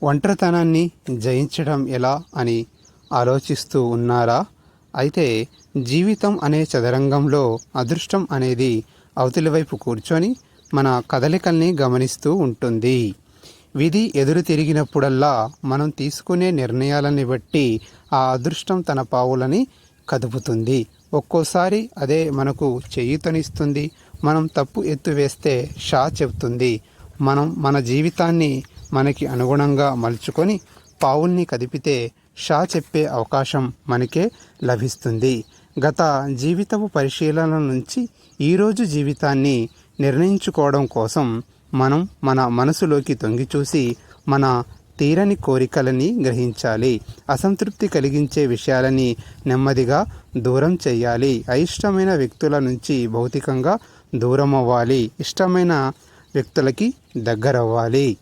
ఒంటరితనాన్ని జయించడం ఎలా అని ఆలోచిస్తూ ఉన్నారా? అయితే జీవితం అనే చదరంగంలో అదృష్టం అనేది అవతలి వైపు కూర్చొని మన కదలికల్ని గమనిస్తూ ఉంటుంది. విధి ఎదురు తిరిగినప్పుడల్లా మనం తీసుకునే నిర్ణయాలని బట్టి ఆ అదృష్టం తన పావులని కదుపుతుంది. ఒక్కోసారి అదే మనకు చేయూతనిస్తుంది. మనం తప్పు ఎత్తు వేస్తే షా చెబుతుంది. మనం మన జీవితాన్ని మనకి అనుగుణంగా మలుచుకొని పావుల్ని కదిపితే షా చెప్పే అవకాశం మనకే లభిస్తుంది. గత జీవితపు పరిశీలన నుంచి ఈరోజు జీవితాన్ని నిర్ణయించుకోవడం కోసం మనం మన మనసులోకి తొంగిచూసి మన తీరని కోరికలని గ్రహించాలి. అసంతృప్తి కలిగించే విషయాలని నెమ్మదిగా దూరం చేయాలి. అయిష్టమైన వ్యక్తుల నుంచి భౌతికంగా దూరం అవ్వాలి. ఇష్టమైన వ్యక్తులకి దగ్గరవ్వాలి.